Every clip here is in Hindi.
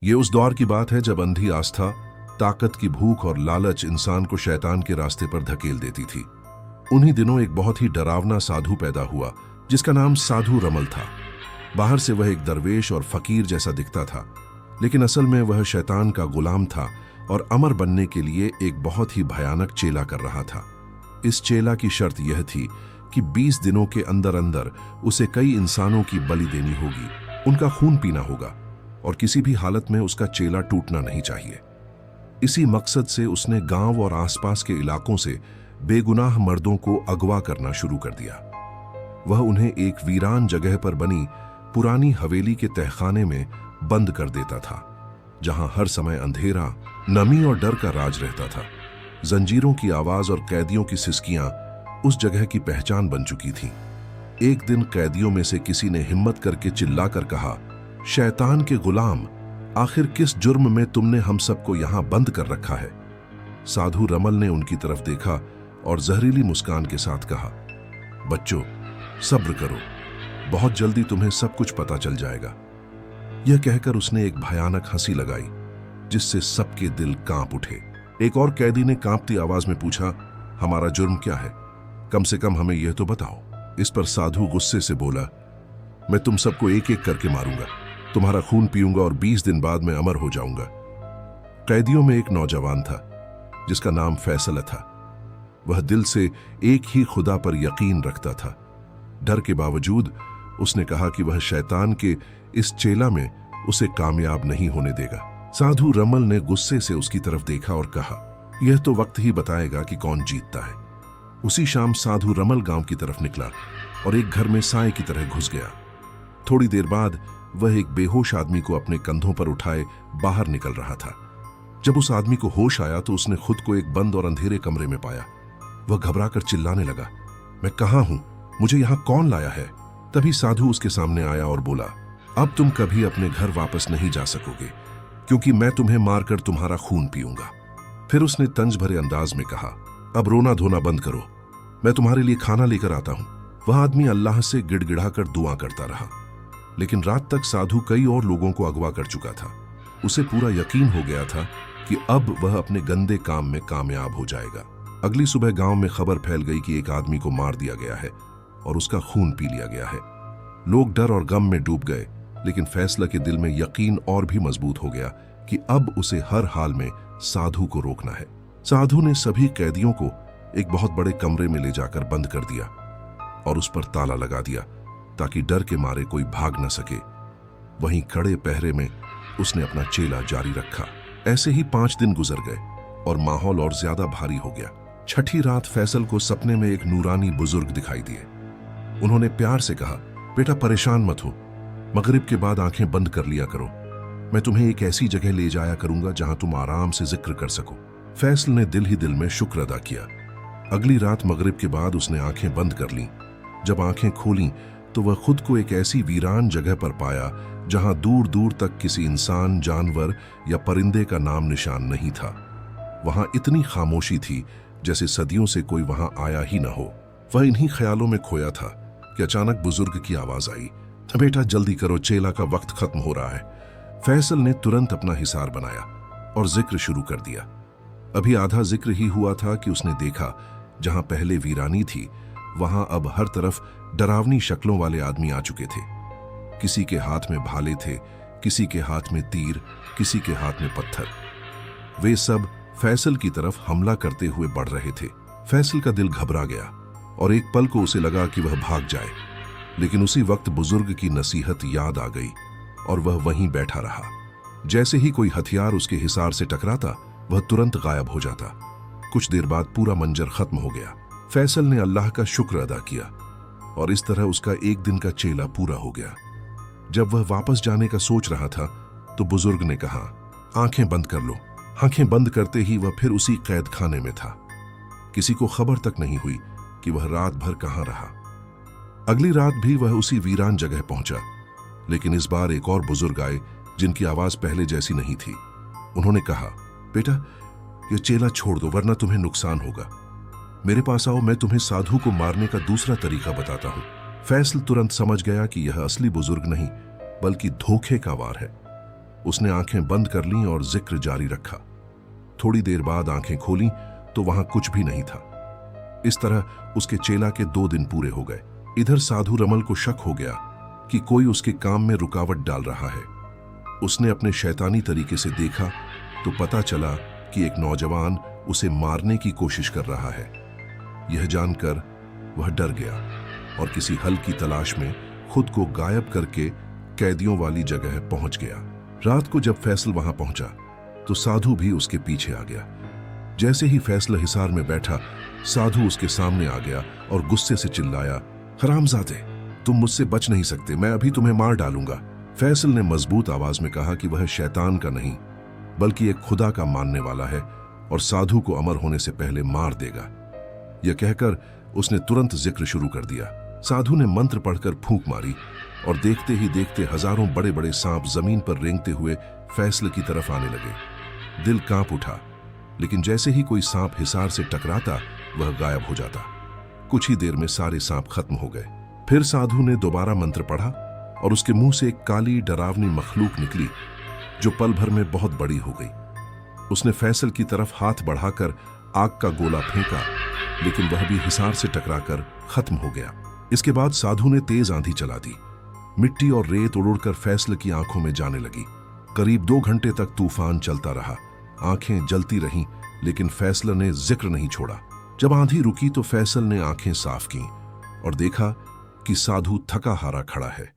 ये उस दौर की बात है जब अंधी आस्था, ताकत की भूख और लालच इंसान को शैतान के रास्ते पर धकेल देती थी। उन्हीं दिनों एक बहुत ही डरावना साधु पैदा हुआ जिसका नाम साधु रमल था। बाहर से वह एक दरवेश और फकीर जैसा दिखता था, लेकिन असल में वह शैतान का गुलाम था और अमर बनने के लिए एक बहुत ही भयानक चेला कर रहा था। इस चेला की शर्त यह थी कि 20 दिनों के अंदर अंदर उसे कई इंसानों की बलि देनी होगी, उनका खून पीना होगा और किसी भी हालत में उसका चेला टूटना नहीं चाहिए। इसी मकसद से उसने गांव और आसपास के इलाकों से बेगुनाह मर्दों को अगवा करना शुरू कर दिया। वह उन्हें एक वीरान जगह पर बनी पुरानी हवेली के तहखाने में बंद कर देता था, जहां हर समय अंधेरा, नमी और डर का राज रहता था। जंजीरों की आवाज और कैदियों की सिसकियां उस जगह की पहचान बन चुकी थीं। एक दिन कैदियों में से किसी ने हिम्मत करके चिल्लाकर कहा, शैतान के गुलाम, आखिर किस जुर्म में तुमने हम सबको यहां बंद कर रखा है? साधु रमल ने उनकी तरफ देखा और जहरीली मुस्कान के साथ कहा, बच्चों, सब्र करो, बहुत जल्दी तुम्हें सब कुछ पता चल जाएगा। यह कहकर उसने एक भयानक हंसी लगाई जिससे सबके दिल कांप उठे। एक और कैदी ने कांपती आवाज में पूछा, हमारा जुर्म क्या है? कम से कम हमें यह तो बताओ। इस पर साधु गुस्से से बोला, मैं तुम सबको एक एक करके मारूंगा, तुम्हारा खून पीऊंगा और 20 दिन बाद मैं अमर हो जाऊंगा। कैदियों में एक नौजवान था जिसका नाम फैसल था। वह दिल से एक ही खुदा पर यकीन रखता था। डर के बावजूद उसने कहा कि वह शैतान के इस चेला में उसे कामयाब नहीं होने देगा। साधु रमल ने गुस्से से उसकी तरफ देखा और कहा, यह तो वक्त ही बताएगा कि कौन जीतता है। उसी शाम साधु रमल गांव की तरफ निकला और एक घर में साए की तरह घुस गया। थोड़ी देर बाद वह एक बेहोश आदमी को अपने कंधों पर उठाए बाहर निकल रहा था। जब उस आदमी को होश आया तो उसने खुद को एक बंद और अंधेरे कमरे में पाया। वह घबराकर चिल्लाने लगा, मैं कहां हूं? मुझे यहां कौन लाया है? तभी साधु उसके सामने आया और बोला, अब तुम कभी अपने घर वापस नहीं जा सकोगे, क्योंकि मैं तुम्हें मारकर तुम्हारा खून पीऊंगा। फिर उसने तंज भरे अंदाज में कहा, अब रोना धोना बंद करो, मैं तुम्हारे लिए खाना लेकर आता हूं। वह आदमी अल्लाह से गिड़गिड़ाकर दुआ करता रहा, लेकिन रात तक साधु कई और लोगों को अगवा कर चुका था। उसे पूरा यकीन हो गया था कि अब वह अपने गंदे काम में कामयाब हो जाएगा। अगली सुबह गांव में खबर फैल गई कि एक आदमी को मार दिया गया है और उसका खून पी लिया गया है। लोग डर और गम में डूब गए, लेकिन फैसला के दिल में यकीन और भी मजबूत हो गया कि अब उसे हर हाल में साधु को रोकना है। साधु ने सभी कैदियों को एक बहुत बड़े कमरे में ले जाकर बंद कर दिया और उस पर ताला लगा दिया ताकि डर के मारे कोई भाग न सके। वहीं कड़े पहरे में उसने अपना चेला जारी रखा। ऐसे ही 5 दिन गुजर गए और माहौल और ज्यादा भारी हो गया। छठी रात फैसल को सपने में एक नूरानी बुजुर्ग दिखाई दिए। उन्होंने प्यार से कहा, बेटा परेशान मत हो, मगरिब के बाद आंखें बंद कर लिया करो, मैं तुम्हें एक ऐसी जगह ले जाया करूंगा जहां तुम आराम से जिक्र कर सको। फैसल ने दिल ही दिल में शुक्र अदा किया। अगली रात मगरिब के बाद उसने आंखें बंद कर लीं। जब आंखें खोलीं तो वह खुद को एक ऐसी वीरान जगह पर पाया जहां दूर दूर तक किसी इंसान, जानवर या परिंदे का नाम निशान नहीं था। वहां इतनी खामोशी थी जैसे सदियों से कोई वहां आया ही न हो। वह इन्हीं ख्यालों में खोया था कि अचानक बुजुर्ग की आवाज आई, बेटा जल्दी करो, चेला का वक्त खत्म हो रहा है। फैसल ने तुरंत अपना हिसार बनाया और जिक्र शुरू कर दिया। अभी आधा जिक्र ही हुआ था कि उसने देखा जहां पहले वीरानी थी वहां अब हर तरफ डरावनी शक्लों वाले आदमी आ चुके थे। किसी के हाथ में भाले थे, किसी के हाथ में तीर, किसी के हाथ में पत्थर। वे सब फैसल की तरफ हमला करते हुए बढ़ रहे थे। फैसल का दिल घबरा गया और एक पल को उसे लगा कि वह भाग जाए, लेकिन उसी वक्त बुजुर्ग की नसीहत याद आ गई और वह वहीं बैठा रहा। जैसे ही कोई हथियार उसके हिसार से टकराता वह तुरंत गायब हो जाता। कुछ देर बाद पूरा मंजर खत्म हो गया। फैसल ने अल्लाह का शुक्र अदा किया और इस तरह उसका एक दिन का चेला पूरा हो गया। जब वह वापस जाने का सोच रहा था तो बुजुर्ग ने कहा, आंखें बंद कर लो। आंखें बंद करते ही वह फिर उसी कैद खाने में था। किसी को खबर तक नहीं हुई कि वह रात भर कहां रहा। अगली रात भी वह उसी वीरान जगह पहुंचा, लेकिन इस बार एक और बुजुर्ग आए जिनकी आवाज पहले जैसी नहीं थी। उन्होंने कहा, बेटा यह चेला छोड़ दो वरना तुम्हें नुकसान होगा। मेरे पास आओ, मैं तुम्हें साधु को मारने का दूसरा तरीका बताता हूं। फैसल तुरंत समझ गया कि यह असली बुजुर्ग नहीं बल्कि धोखे का वार है। उसने आंखें बंद कर लीं और जिक्र जारी रखा। थोड़ी देर बाद आंखें खोलीं तो वहां कुछ भी नहीं था। इस तरह उसके चेला के 2 दिन पूरे हो गए। इधर साधु रमल को शक हो गया कि कोई उसके काम में रुकावट डाल रहा है। उसने अपने शैतानी तरीके से देखा तो पता चला कि एक नौजवान उसे मारने की कोशिश कर रहा है। यह जानकर वह डर गया और किसी हल की तलाश में खुद को गायब करके कैदियों वाली जगह पहुंच गया। रात को जब फैसल वहां पहुंचा तो साधु भी उसके पीछे आ गया। जैसे ही फैसल हिसार में बैठा, साधु उसके सामने आ गया और गुस्से से चिल्लाया, हरामजादे, तुम मुझसे बच नहीं सकते, मैं अभी तुम्हें मार डालूंगा। फैसल ने मजबूत आवाज में कहा कि वह शैतान का नहीं बल्कि एक खुदा का मानने वाला है और साधु को अमर होने से पहले मार देगा। यह कहकर उसने तुरंत जिक्र शुरू कर दिया। साधु ने मंत्र पढ़कर फूंक मारी और देखते ही देखते हजारों बड़े बड़े सांप जमीन पर रेंगते हुए फैसल की तरफ आने लगे। दिल कांप उठा, लेकिन जैसे ही कोई सांप हिसार से टकराता वह गायब हो जाता। कुछ ही देर में सारे सांप खत्म हो गए। फिर साधु ने दोबारा मंत्र पढ़ा और उसके मुंह से एक काली डरावनी मखलूक निकली जो पल भर में बहुत बड़ी हो गई। उसने फैसल की तरफ हाथ बढ़ाकर आग का गोला फेंका, लेकिन वह भी हिसार से टकराकर खत्म हो गया। इसके बाद साधु ने तेज आंधी चला दी। मिट्टी और रेत उड़कर फैसल की आंखों में जाने लगी। करीब 2 घंटे तक तूफान चलता रहा। आंखें जलती रहीं, लेकिन फैसल ने जिक्र नहीं छोड़ा। जब आंधी रुकी तो फैसल ने आंखें साफ की और देखा कि साधु थका हारा खड़ा है।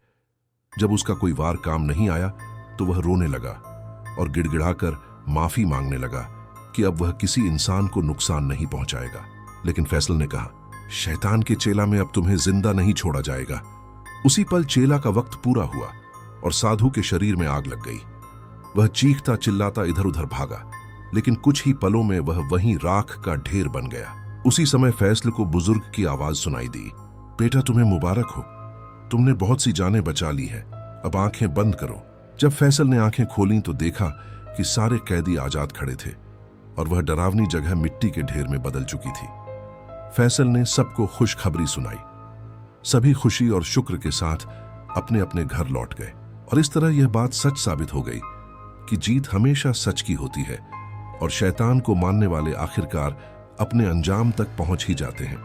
जब उसका कोई वार काम नहीं आया तो वह रोने लगा और गिड़गिड़ाकर माफी मांगने लगा कि अब वह किसी इंसान को नुकसान नहीं पहुंचाएगा। लेकिन फैसल ने कहा, शैतान के चेला में अब तुम्हें जिंदा नहीं छोड़ा जाएगा। उसी पल चेला का वक्त पूरा हुआ और साधु के शरीर में आग लग गई। वह चीखता चिल्लाता इधर उधर भागा, लेकिन कुछ ही पलों में वह वहीं राख का ढेर बन गया। उसी समय फैसल को बुजुर्ग की आवाज सुनाई दी, बेटा तुम्हें मुबारक हो, तुमने बहुत सी जानें बचा ली है, अब आंखें बंद करो। जब फैसल ने आंखें खोलीं तो देखा कि सारे कैदी आजाद खड़े थे और वह डरावनी जगह मिट्टी के ढेर में बदल चुकी थी। फैसल ने सबको खुशखबरी सुनाई। सभी खुशी और शुक्र के साथ अपने अपने घर लौट गए और इस तरह यह बात सच साबित हो गई कि जीत हमेशा सच की होती है और शैतान को मानने वाले आखिरकार अपने अंजाम तक पहुंच ही जाते हैं।